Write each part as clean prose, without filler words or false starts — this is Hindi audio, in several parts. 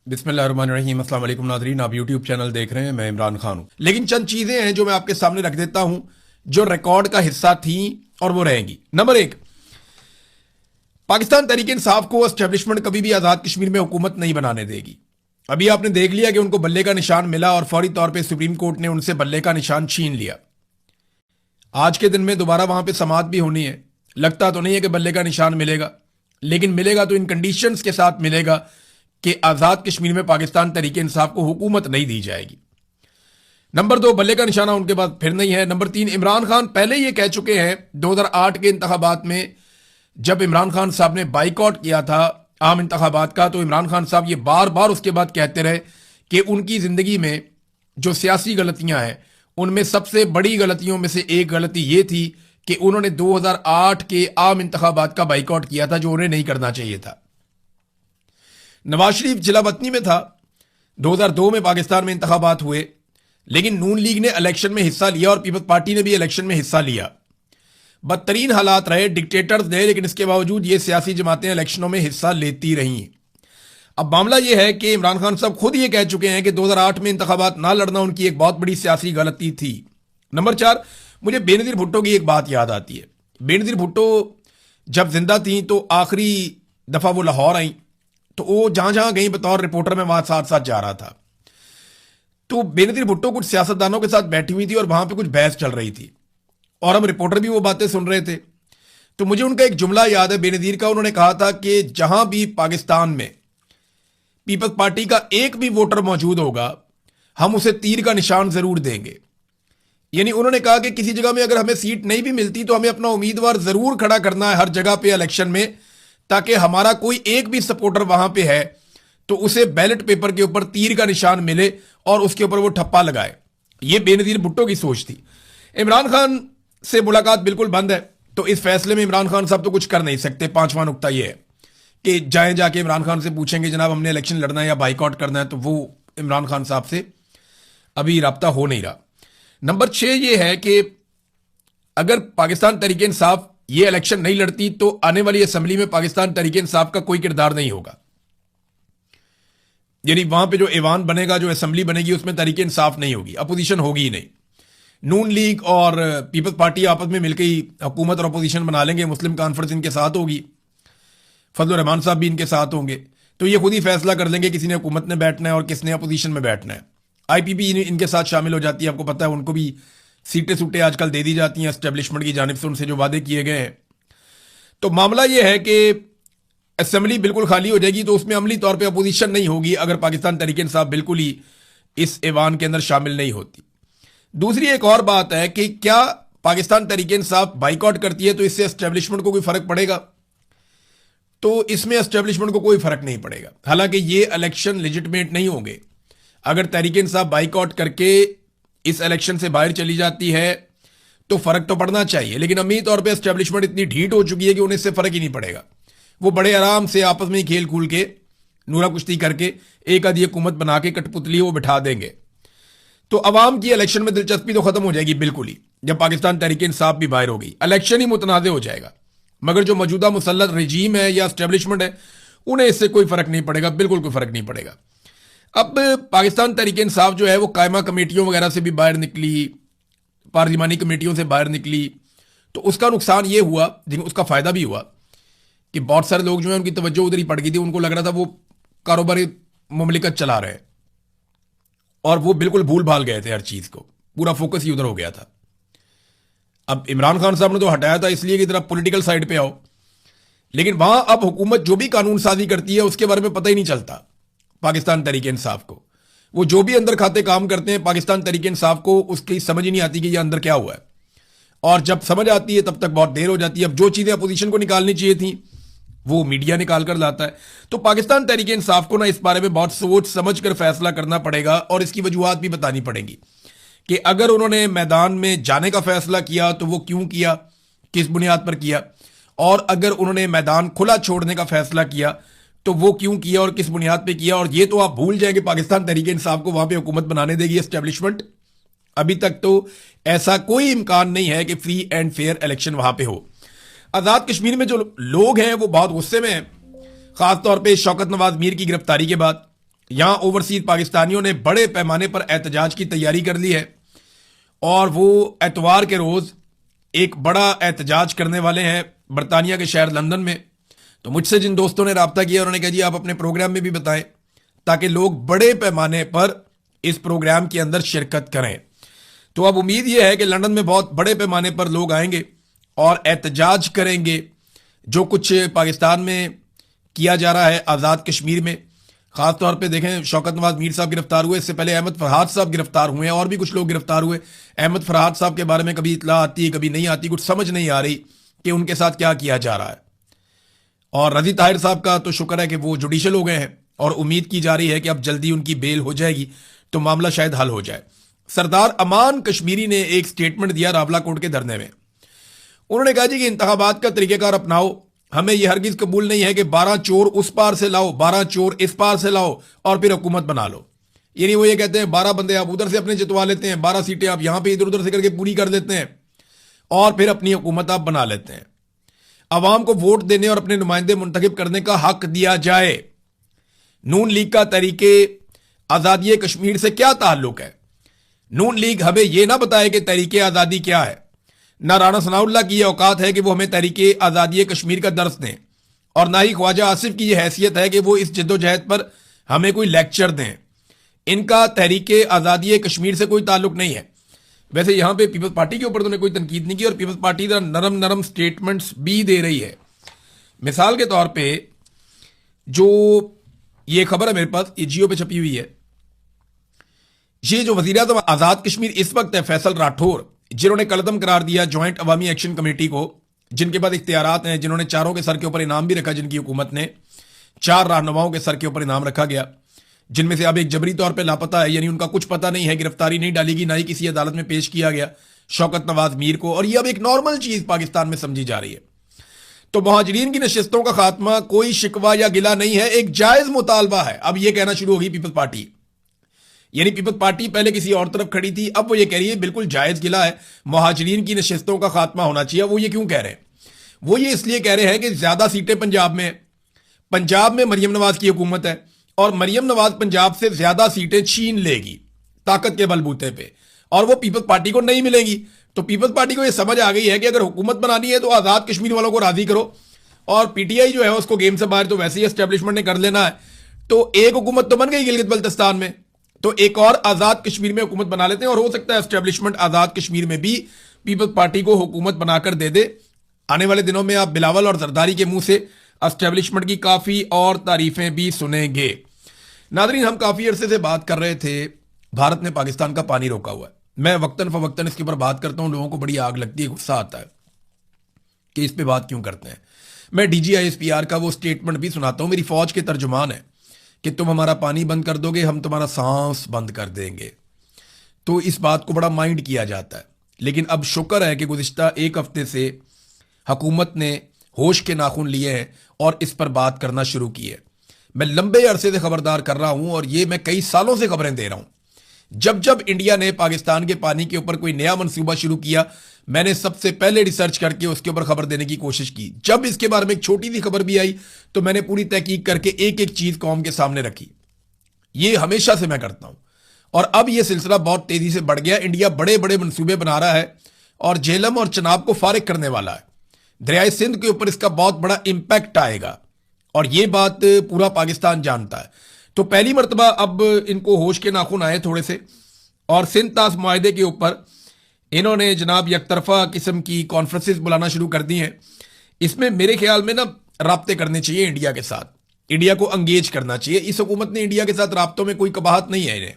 बिस्मिल्लाहिर्रहमानिर्रहीम। अस्सलाम वालेकुम नाज़रीन, आप यूट्यूब चैनल देख रहे हैं, मैं इमरान खान हूं। लेकिन चंद चीजें हैं जो मैं आपके सामने रख देता हूं जो रिकॉर्ड का हिस्सा थी और वो रहेंगी। नंबर एक, पाकिस्तान तहरीक इंसाफ को एस्टेब्लिशमेंट कभी भी आजाद कश्मीर में हुकूमत नहीं बनाने देगी। अभी आपने देख लिया कि उनको बल्ले का निशान मिला और फौरी तौर पर सुप्रीम कोर्ट ने उनसे बल्ले का निशान छीन लिया। आज के दिन में दोबारा वहां पर समाअत भी होनी है। लगता तो नहीं है कि बल्ले का निशान मिलेगा, लेकिन मिलेगा तो इन कंडीशंस के साथ मिलेगा कि आजाद कश्मीर में पाकिस्तान तहरीक इंसाफ को हुकूमत नहीं दी जाएगी। नंबर दो, बल्ले का निशाना उनके पास फिर नहीं है। नंबर तीन, इमरान खान पहले ये कह चुके हैं 2008 के इंतखाबात में, जब इमरान खान साहब ने बाइकआउट किया था आम इंतखाबात का, तो इमरान खान साहब ये बार बार उसके बाद कहते रहे कि उनकी जिंदगी में जो सियासी गलतियां हैं उनमें सबसे बड़ी गलतियों में से एक गलती ये थी कि उन्होंने 2008 के आम इंतखाबात का बाइकआउट किया था, जो उन्हें नहीं करना चाहिए था। नवाज शरीफ जिला वतनी में था, 2002 में पाकिस्तान में इंतखाबात हुए, लेकिन नून लीग ने इलेक्शन में हिस्सा लिया और पीपल्स पार्टी ने भी इलेक्शन में हिस्सा लिया। बदतरीन हालात रहे, डिक्टेटर्स रहे, लेकिन इसके बावजूद ये सियासी जमातें इलेक्शनों में हिस्सा लेती रहीं। अब मामला यह है कि इमरान खान साहब खुद ये कह चुके हैं कि 2008 में इंतखाबात ना लड़ना उनकी एक बहुत बड़ी सियासी गलती थी। नंबर चार, मुझे बेनजीर भुट्टो की एक बात याद आती है। बेनजीर भुट्टो जब जिंदा थी तो आखिरी दफा वो लाहौर आई, तो वो जहां जहां गई बतौर रिपोर्टर में वहां साथ साथ जा रहा था। तो बेनजीर भुट्टो कुछ सियासतदानों के साथ बैठी हुई थी और वहां पे कुछ बहस चल रही थी और हम रिपोर्टर भी वो बातें सुन रहे थे। तो मुझे उनका एक जुमला याद है बेनजीर का। उन्होंने कहा था कि जहां भी पाकिस्तान में पीपल्स पार्टी का एक भी वोटर मौजूद होगा, हम उसे तीर का निशान जरूर देंगे। यानी उन्होंने कहा कि किसी जगह में अगर हमें सीट नहीं भी मिलती तो हमें अपना उम्मीदवार जरूर खड़ा करना है हर जगह पे इलेक्शन में, ताकि हमारा कोई एक भी सपोर्टर वहां पे है तो उसे बैलेट पेपर के ऊपर तीर का निशान मिले और उसके ऊपर वो ठप्पा लगाए। ये बेनजीर भुट्टो की सोच थी। इमरान खान से मुलाकात बिल्कुल बंद है, तो इस फैसले में इमरान खान साहब तो कुछ कर नहीं सकते। पांचवा नुकता यह है कि जाएं जाके इमरान खान से पूछेंगे जनाब हमने इलेक्शन लड़ना है या बाइकआउट करना है, तो वो इमरान खान साहब से अभी राब्ता हो नहीं रहा। नंबर 6 ये है कि अगर पाकिस्तान तहरीक इंसाफ ये इलेक्शन नहीं लड़ती तो आने वाली असेंबली में पाकिस्तान तहरीक इंसाफ का कोई किरदार नहीं होगा। यानी वहां पे जो ऐवान बनेगा, जो असेंबली बनेगी, उसमें तहरीक इंसाफ नहीं होगी, अपोजिशन होगी ही नहीं। नून लीग और पीपल्स पार्टी आपस में मिलकर ही हुकूमत और अपोजिशन बना लेंगे। मुस्लिम कॉन्फ्रेंस इनके साथ होगी, फजलुर रहमान साहब भी इनके साथ होंगे, तो ये खुद ही फैसला कर लेंगे किसी ने हुकूमत में बैठना है और किसने अपोजिशन में बैठना है। IPP इनके साथ शामिल हो जाती है। आपको पता है उनको भी सीटें सूटें आजकल दे दी जाती हैं एस्टेब्लिशमेंट की जानिब से, उनसे जो वादे किए गए हैं। तो मामला यह है कि असेंबली बिल्कुल खाली हो जाएगी, तो उसमें अमली तौर पे अपोजिशन नहीं होगी अगर पाकिस्तान तहरीक इंसाफ बिल्कुल ही इस ऐवान के अंदर शामिल नहीं होती। दूसरी एक और बात है कि क्या पाकिस्तान तहरीक इंसाफ बाइकआउट करती है तो इससे एस्टेब्लिशमेंट को कोई फर्क पड़ेगा? तो इसमें एस्टेब्लिशमेंट को कोई फर्क नहीं पड़ेगा। हालांकि ये इलेक्शन लेजिटिमेट नहीं होंगे। अगर तहरीक इंसाफ बाइकआउट करके इस इलेक्शन से बाहर चली जाती है तो फर्क तो पड़ना चाहिए, लेकिन अमीर तौर पे एस्टेब्लिशमेंट इतनी ढीठ हो चुकी है कि उन्हें इससे फर्क ही नहीं पड़ेगा। वो बड़े आराम से आपस में ही खेल कूल के नूरा कुश्ती करके एक आधी हुकूमत बना के कठपुतली वो बिठा देंगे। तो अवाम की इलेक्शन में दिलचस्पी तो खत्म हो जाएगी बिल्कुल ही, जब पाकिस्तान तहरीक इंसाफ भी बाहर हो गई। इलेक्शन ही मुतनाज़ हो जाएगा। मगर जो मौजूदा मुसल्लत रजीम है या एस्टेब्लिशमेंट है, उन्हें इससे कोई फर्क नहीं पड़ेगा, बिल्कुल कोई फर्क नहीं पड़ेगा। अब पाकिस्तान तहरीक इंसाफ जो है वो कायमा कमेटियों वगैरह से भी बाहर निकली, पार्लिमानी कमेटियों से बाहर निकली, तो उसका नुकसान ये हुआ, लेकिन उसका फायदा भी हुआ कि बहुत सारे लोग जो है उनकी तवज्जो उधर ही पड़ गई थी। उनको लग रहा था वो कारोबारी मुमलिकत चला रहे और वो बिल्कुल भूल भाल गए थे हर चीज को, पूरा फोकस ही उधर हो गया था। अब इमरान खान साहब ने तो हटाया था इसलिए कि तरफ पॉलिटिकल साइड पे आओ, लेकिन वहां अब हुकूमत जो भी कानून साजी करती है उसके बारे में पता ही नहीं चलता पाकिस्तान तहरीक इंसाफ को। वो जो भी अंदर खाते काम करते हैं, पाकिस्तान तहरीक इंसाफ को उसकी समझ ही नहीं आती कि ये अंदर क्या हुआ है, और जब समझ आती है तब तक बहुत देर हो जाती है। अब जो चीजें अपोजिशन को निकालनी चाहिए थी वो मीडिया निकाल कर लाता है। तो पाकिस्तान तहरीक इंसाफ को ना इस बारे में बहुत सोच समझ कर फैसला करना पड़ेगा और इसकी वजूहत भी बतानी पड़ेगी कि अगर उन्होंने मैदान में जाने का फैसला किया तो वो क्यों किया, किस बुनियाद पर किया, और अगर उन्होंने मैदान खुला छोड़ने का फैसला किया तो वो क्यों किया और किस बुनियाद पे किया। और ये तो आप भूल जाएंगे पाकिस्तान तहरीक इंसाफ को वहां पे हुकूमत बनाने देगी एस्टेब्लिशमेंट। अभी तक तो ऐसा कोई इम्कान नहीं है कि फ्री एंड फेयर इलेक्शन वहां पे हो। आजाद कश्मीर में जो लोग हैं वो बहुत गुस्से में हैं, खासतौर पर शौकत नवाज मीर की गिरफ्तारी के बाद। यहां ओवरसीज पाकिस्तानियों ने बड़े पैमाने पर एहतजाज की तैयारी कर ली है और वो एतवार के रोज एक बड़ा एहतजाज करने वाले हैं बरतानिया के शहर लंदन में। तो मुझसे जिन दोस्तों ने राब्ता किया उन्होंने कहा जी आप अपने प्रोग्राम में भी बताएं ताकि लोग बड़े पैमाने पर इस प्रोग्राम के अंदर शिरकत करें। तो अब उम्मीद यह है कि लंदन में बहुत बड़े पैमाने पर लोग आएंगे और एहतजाज करेंगे जो कुछ पाकिस्तान में किया जा रहा है आज़ाद कश्मीर में। खासतौर पे देखें शौकत नवाज मीर साहब गिरफ्तार हुए, इससे पहले अहमद फरहाद साहब गिरफ्तार हुए हैं और भी कुछ लोग गिरफ्तार हुए। अहमद फरहाद साहब के बारे में कभी इतला आती है कभी नहीं आती, कुछ समझ नहीं आ रही कि उनके साथ क्या किया जा रहा है। और रजी ताहिर साहब का तो शुक्र है कि वो जुडिशल हो गए हैं और उम्मीद की जा रही है कि अब जल्दी उनकी बेल हो जाएगी तो मामला शायद हल हो जाए। सरदार अमान कश्मीरी ने एक स्टेटमेंट दिया रावलाकोट के धरने में। उन्होंने कहा जी कि इंतखाबात का तरीकेकार अपनाओ, हमें यह हरगिज कबूल नहीं है कि 12 चोर उस पार से लाओ 12 चोर इस पार से लाओ और फिर हुकूमत बना लो। यानी वो ये कहते हैं 12 बंदे आप उधर से अपने जितवा लेते हैं, 12 सीटें आप यहां पे इधर उधर से करके पूरी कर देते हैं और फिर अपनी हुकूमत आप बना लेते हैं। अवाम को वोट देने और अपने नुमाइंदे मुंतखब करने का हक दिया जाए। नून लीग का तरीके आजादी कश्मीर से क्या ताल्लुक है? नून लीग हमें यह ना बताए कि तरीके आजादी क्या है। ना राणा सनाउल्लाह की यह औकात है कि वो हमें तरीके आजादी कश्मीर का दर्स दें और ना ही ख्वाजा आसिफ की यह हैसियत है कि वो इस जद्दोजहद पर हमें कोई लेक्चर दें। इनका तहरीके आजादी कश्मीर से कोई ताल्लुक नहीं है। वैसे यहां पे पीपल्स पार्टी के ऊपर तो कोई तनकीद नहीं की और पीपल्स पार्टी नरम नरम स्टेटमेंट्स भी दे रही है। मिसाल के तौर पे जो ये खबर है मेरे पास, ये जियो पे छपी हुई है, ये जो वज़ीर-ए-आज़म आजाद कश्मीर इस वक्त है फैसल राठौर, जिन्होंने कलदम करार दिया ज्वाइंट अवामी एक्शन कमेटी को, जिनके पास इख्तियारात हैं, जिन्होंने चारों के सर के ऊपर इनाम भी रखा, जिनकी हुकूमत ने 4 रहनुमाओं के सर के ऊपर इनाम रखा गया, जिनमें से अब एक जबरी तौर पे लापता है, यानी उनका कुछ पता नहीं है, गिरफ्तारी नहीं डाली गई, ना ही किसी अदालत में पेश किया गया शौकत नवाज मीर को, और यह अब एक नॉर्मल चीज पाकिस्तान में समझी जा रही है। तो मुहाजिरीन की नशिस्तों का खात्मा कोई शिकवा या गिला नहीं है, एक जायज मुतालबा है। अब यह कहना शुरू होगी पीपल्स पार्टी, यानी पीपल्स पार्टी पहले किसी और तरफ खड़ी थी, अब वो ये कह रही है बिल्कुल जायज गिला है, मुहाजिरीन की नशिस्तों का खात्मा होना चाहिए। वो ये क्यों कह रहे हैं? वो ये इसलिए कह रहे हैं कि ज्यादा सीटें पंजाब में मरियम नवाज की हुकूमत है और मरियम नवाज पंजाब से ज्यादा सीटें छीन लेगी ताकत के बलबूते पे, और वो पीपल्स पार्टी को नहीं मिलेंगी। तो पीपल्स पार्टी को यह समझ आ गई है कि अगर हुकूमत बनानी है तो आजाद कश्मीर वालों को राजी करो, और पीटीआई जो है उसको गेम से बाहर तो वैसे ही एस्टेब्लिशमेंट ने कर लेना है। तो एक हुकूमत तो बन गई गिलगित बल्तिस्तान में, तो एक और आजाद कश्मीर में हुकूमत बना लेते हैं, और हो सकता है एस्टेब्लिशमेंट आजाद कश्मीर में भी पीपल्स पार्टी को हुकूमत बनाकर दे दे। आने वाले दिनों में आप बिलावल और जरदारी के मुंह से एस्टेब्लिशमेंट की काफी और तारीफें भी सुनेंगे। नादरीन, हम काफी अरसे से बात कर रहे थे, भारत ने पाकिस्तान का पानी रोका हुआ है। मैं वक्तन फवक्तन इसके ऊपर बात करता हूं, लोगों को बड़ी आग लगती है, गुस्सा आता है कि इस पे बात क्यों करते हैं। मैं DGISPR का वो स्टेटमेंट भी सुनाता हूं, मेरी फौज के तर्जुमान है कि तुम हमारा पानी बंद कर दोगे, हम तुम्हारा सांस बंद कर देंगे। तो इस बात को बड़ा माइंड किया जाता है, लेकिन अब शुक्र है कि गुज़िश्ता एक हफ्ते से हुकूमत ने होश के नाखून लिए हैं और इस पर बात करना शुरू की है। मैं लंबे अरसे से खबरदार कर रहा हूं और ये मैं कई सालों से खबरें दे रहा हूं। जब इंडिया ने पाकिस्तान के पानी के ऊपर कोई नया मंसूबा शुरू किया, मैंने सबसे पहले रिसर्च करके उसके ऊपर खबर देने की कोशिश की। जब इसके बारे में एक छोटी सी खबर भी आई तो मैंने पूरी तहकीक करके एक एक चीज कौम के सामने रखी। ये हमेशा से मैं करता हूं और अब यह सिलसिला बहुत तेजी से बढ़ गया। इंडिया बड़े बड़े मंसूबे बना रहा है और झेलम और चनाब को फारिग करने वाला है। दरियाए सिंध के ऊपर इसका बहुत बड़ा इंपैक्ट आएगा और यह बात पूरा पाकिस्तान जानता है। तो पहली मर्तबा अब इनको होश के नाखून आए थोड़े से, और सिंध तास मुआहदे के ऊपर इन्होंने जनाब यकतरफा किस्म की कॉन्फ्रेंसेस बुलाना शुरू कर दी हैं। इसमें मेरे ख्याल में ना राब्ते करने चाहिए इंडिया के साथ, इंडिया को अंगेज करना चाहिए। इस हुकूमत ने इंडिया के साथ राब्तों में कोई कबाहत नहीं है इन्हें।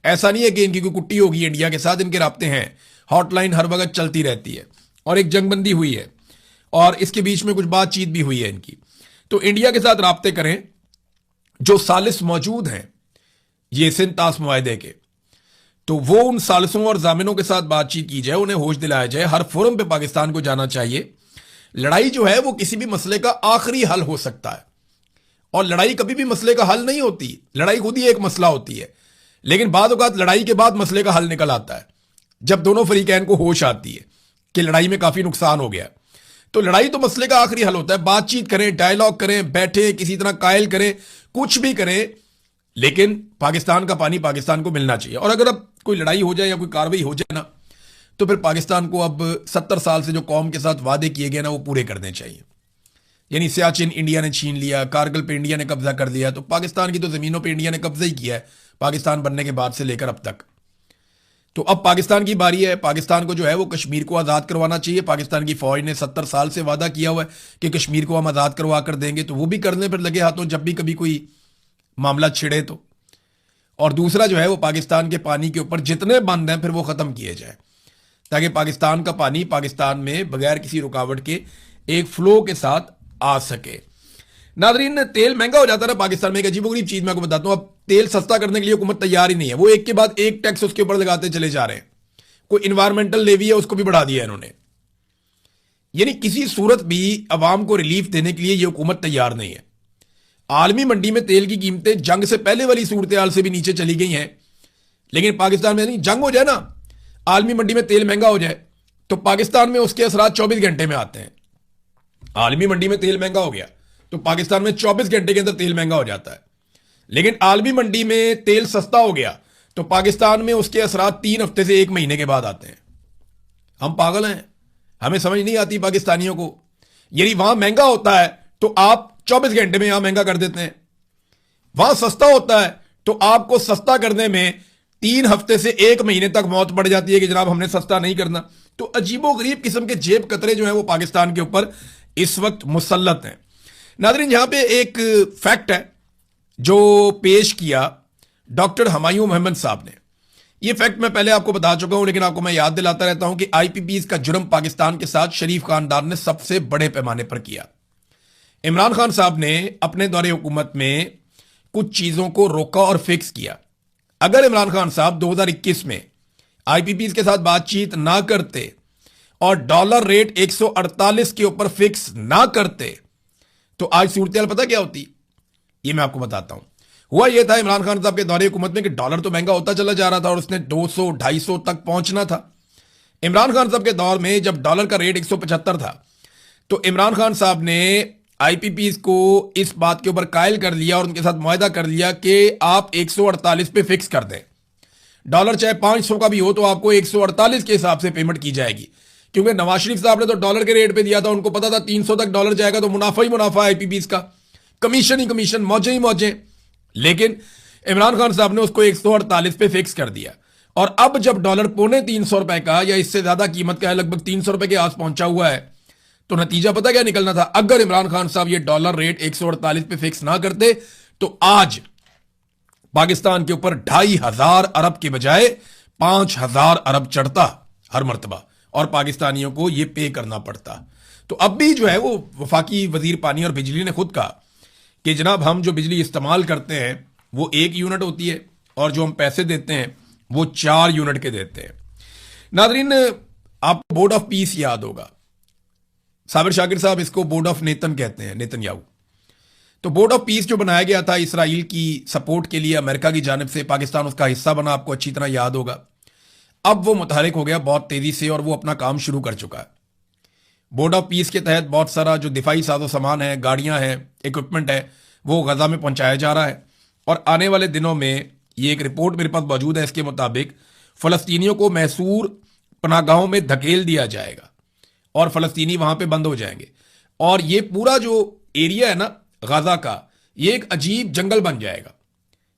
ऐसा नहीं है कि इनकी कोई कुट्टी होगी इंडिया के साथ, इनके राब्ते हैं, हॉटलाइन हर वक्त चलती रहती है और एक जंगबंदी हुई है और इसके बीच में कुछ बातचीत भी हुई है इनकी। तो इंडिया के साथ राब्ते करें, जो सालिस मौजूद हैं ये सिंध तास मुआहदे के, तो वो उन सालिसों और जामिनों के साथ बातचीत की जाए, उन्हें होश दिलाया जाए। हर फोरम पे पाकिस्तान को जाना चाहिए। लड़ाई जो है वो किसी भी मसले का आखिरी हल हो सकता है और लड़ाई कभी भी मसले का हल नहीं होती। लड़ाई खुद ही एक मसला होती है, लेकिन बाद औक़ात लड़ाई के बाद मसले का हल निकल आता है जब दोनों फरीकैन को होश आती है कि लड़ाई में काफी नुकसान हो गया। तो लड़ाई तो मसले का आखिरी हल होता है। बातचीत करें, डायलॉग करें, बैठे किसी तरह कायल करें, कुछ भी करें, लेकिन पाकिस्तान का पानी पाकिस्तान को मिलना चाहिए। और अगर अब कोई लड़ाई हो जाए या कोई कार्रवाई हो जाए ना, तो फिर पाकिस्तान को अब 70 साल से जो कौम के साथ वादे किए गए ना, वो पूरे करने चाहिए। यानी सियाचिन इंडिया ने छीन लिया, कारगिल पे इंडिया ने कब्जा कर लिया, तो पाकिस्तान की तो जमीनों पे इंडिया ने कब्जा ही किया है पाकिस्तान बनने के बाद से लेकर अब तक। तो अब पाकिस्तान की बारी है। पाकिस्तान को जो है वो कश्मीर को आज़ाद करवाना चाहिए। पाकिस्तान की फौज ने 70 साल से वादा किया हुआ है कि कश्मीर को हम आज़ाद करवा कर देंगे, तो वो भी करने पर लगे हाथों जब भी कभी कोई मामला छिड़े तो। और दूसरा जो है वो पाकिस्तान के पानी के ऊपर जितने बंद हैं फिर वो ख़त्म किए जाए, ताकि पाकिस्तान का पानी पाकिस्तान में बगैर किसी रुकावट के एक फ्लो के साथ आ सके। नादरीन, तेल महंगा हो जाता है ना पाकिस्तान में, एक अजीबोगरीब चीज मैं आपको बताता हूं। अब तेल सस्ता करने के लिए हुकूमत तैयार ही नहीं है, वो एक के बाद एक टैक्स उसके ऊपर लगाते चले जा रहे हैं। कोई इन्वायरमेंटल लेवी है उसको भी बढ़ा दिया इन्होंने। यानी किसी सूरत भी अवाम को रिलीफ देने के लिए ये हुकूमत तैयार नहीं है। आलमी मंडी में तेल की कीमतें जंग से पहले वाली सूरत हाल से भी नीचे चली गई हैं, लेकिन पाकिस्तान में नहीं। जंग हो जाए ना, आलमी मंडी में तेल महंगा हो जाए, तो पाकिस्तान में उसके असरात 24 घंटे में आते हैं। आलमी मंडी में तेल महंगा हो गया तो पाकिस्तान में 24 घंटे के अंदर तेल महंगा हो जाता है। लेकिन आलमी मंडी में तेल सस्ता हो गया तो पाकिस्तान में उसके असरात 3 हफ्ते से 1 महीने के बाद आते हैं। हम पागल हैं, हमें समझ नहीं आती पाकिस्तानियों को। यदि वहां महंगा होता है तो आप 24 घंटे में यहां महंगा कर देते हैं, वहां सस्ता होता है तो आपको सस्ता करने में 3 हफ्ते से 1 महीने तक मौत पड़ जाती है कि जनाब हमने सस्ता नहीं करना। तो अजीबो गरीब किस्म के जेब कतरे जो है वो पाकिस्तान के ऊपर इस वक्त मुसल्लत हैं। नादरीन, यहां पे एक फैक्ट है जो पेश किया डॉक्टर हुमायूं मोहम्मद साहब ने। यह फैक्ट मैं पहले आपको बता चुका हूं, लेकिन आपको मैं याद दिलाता रहता हूं कि आईपीपीज का जुर्म पाकिस्तान के साथ शरीफ खानदान ने सबसे बड़े पैमाने पर किया। इमरान खान साहब ने अपने दौरे हुकूमत में कुछ चीजों को रोका और फिक्स किया। अगर इमरान खान साहब 2021 में आईपीपीज के साथ बातचीत ना करते और डॉलर रेट 148 के ऊपर फिक्स ना करते तो आज सूरत पता क्या होती, ये मैं आपको बताता हूं। हुआ यह था इमरान खान साहब के दौरे हुकूमत में कि डॉलर तो महंगा होता चला जा रहा था और उसने 200-250 तक पहुंचना था। इमरान खान साहब के दौर में जब डॉलर का रेट 175 था तो इमरान खान साहब ने आईपीपीज को इस बात के ऊपर कायल कर लिया और उनके साथ मुआहदा कर लिया कि आप 148 पे फिक्स कर दें। डॉलर चाहे 500 का भी हो तो आपको 148 के हिसाब से पेमेंट की जाएगी, क्योंकि नवाज शरीफ साहब ने तो डॉलर के रेट पे दिया था, उनको पता था 300 तक डॉलर जाएगा तो मुनाफा ही मुनाफा आईपीपीज का, कमीशन ही कमीशन, मौजें ही मौजें। लेकिन इमरान खान साहब ने उसको 148 पे फिक्स कर दिया। और अब जब डॉलर 250 रुपए का या इससे ज्यादा कीमत का है, लगभग 300 रुपए के आस पहुंचा हुआ है, तो नतीजा पता क्या निकलना था। अगर इमरान खान साहब ये डॉलर रेट 148 पे फिक्स ना करते तो आज पाकिस्तान के ऊपर 2500 अरब के बजाय 5000 अरब चढ़ता हर मर्तबा और पाकिस्तानियों को यह पे करना पड़ता। तो अब भी जो है वो वफाकी वजीर पानी और बिजली ने खुद कहा कि जनाब हम जो बिजली इस्तेमाल करते हैं वो 1 यूनिट होती है और जो हम पैसे देते हैं वो 4 यूनिट के देते हैं। नादरीन, आपको बोर्ड ऑफ पीस याद होगा, साबिर शाकिर साहब इसको बोर्ड ऑफ नेतन कहते हैं, नेतन्याहू। तो बोर्ड ऑफ पीस जो बनाया गया था इसराइल की सपोर्ट के लिए अमेरिका की जानिब से, पाकिस्तान उसका हिस्सा बना, आपको अच्छी तरह याद होगा। अब वो मुतहरिक हो गया बहुत तेजी से और वो अपना काम शुरू कर चुका है। बोर्ड ऑफ पीस के तहत बहुत सारा जो दिफाई साजो सामान है, गाड़ियां हैं, इक्विपमेंट है, वो गजा में पहुंचाया जा रहा है। और आने वाले दिनों में ये एक रिपोर्ट मेरे पास मौजूद है, इसके मुताबिक फलस्तीनियों को मैसूर पनागाहों में धकेल दिया जाएगा और फलस्तीनी वहां पे बंद हो जाएंगे। और ये पूरा जो एरिया है ना गजा का, ये एक अजीब जंगल बन जाएगा।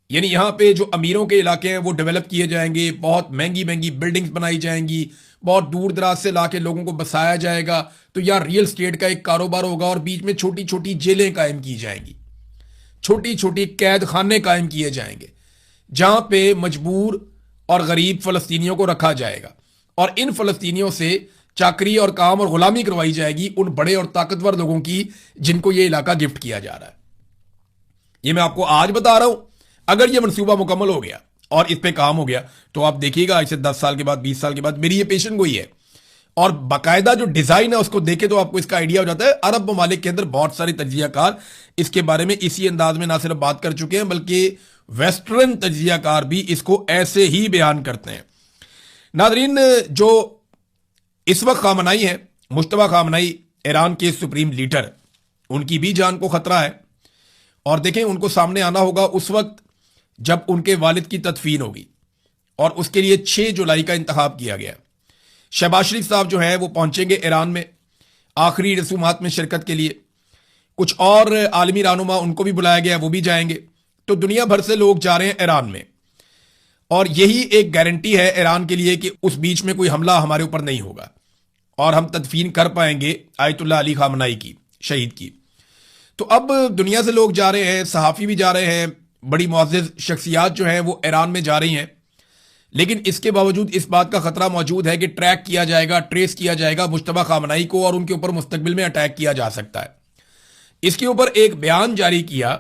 यानी यहां पे जो अमीरों के इलाके हैं वो डेवलप किए जाएंगे, बहुत महंगी महंगी बिल्डिंग्स बनाई जाएंगी, बहुत दूर दराज से लाके लोगों को बसाया जाएगा। तो यहाँ रियल स्टेट का एक कारोबार होगा और बीच में छोटी छोटी जेलें कायम की जाएंगी, छोटी छोटी कैद खाने कायम किए जाएंगे जहां पे मजबूर और गरीब फलस्तीनियों को रखा जाएगा और इन फलस्तीनियों से चाकरी और काम और गुलामी करवाई जाएगी उन बड़े और ताकतवर लोगों की जिनको ये इलाका गिफ्ट किया जा रहा है। ये मैं आपको आज बता रहा हूं। अगर ये मनसूबा मुकम्मल हो गया और इस पे काम हो गया तो आप देखिएगा ऐसे 10 साल के बाद, 20 साल के बाद, मेरी ये पेशन गोई है और बाकायदा जो डिजाइन है उसको देखे तो आपको इसका आइडिया हो जाता है। अरब ममालिक के अंदर बहुत सारे तज्जियाकार इसके बारे में इसी अंदाज में ना सिर्फ बात कर चुके हैं बल्कि वेस्टर्न तज्जियाकार भी इसको ऐसे ही बयान करते हैं। नादरीन, जो इस वक्त खामनाई है, मुश्तबा खामनाई, ईरान के सुप्रीम लीडर, उनकी भी जान को खतरा है। और देखें उनको सामने आना होगा उस वक्त जब उनके वालिद की तदफीन होगी, और उसके लिए 6 जुलाई का इंतखाब किया गया। शहबाज शरीफ साहब जो है वो पहुंचेंगे ईरान में आखिरी रसूमात में शिरकत के लिए। कुछ और आलमी रहनुमा उनको भी बुलाया गया, वो भी जाएंगे। तो दुनिया भर से लोग जा रहे हैं ईरान में, और यही एक गारंटी है ईरान के लिए कि उस बीच में कोई हमला हमारे ऊपर नहीं होगा और हम तदफीन कर पाएंगे आयतुल्लाह अली खामनाई की, शहीद की। तो अब दुनिया से लोग जा रहे हैं, सहाफ़ी भी जा रहे हैं, बड़ी मुअज़्ज़ज़ शख्सियात जो हैं वो ईरान में जा रही हैं। लेकिन इसके बावजूद इस बात का खतरा मौजूद है कि ट्रैक किया जाएगा, ट्रेस किया जाएगा मुश्तबा खामनाई को, और उनके ऊपर मुस्तकबिल में अटैक किया जा सकता है। इसके ऊपर एक बयान जारी किया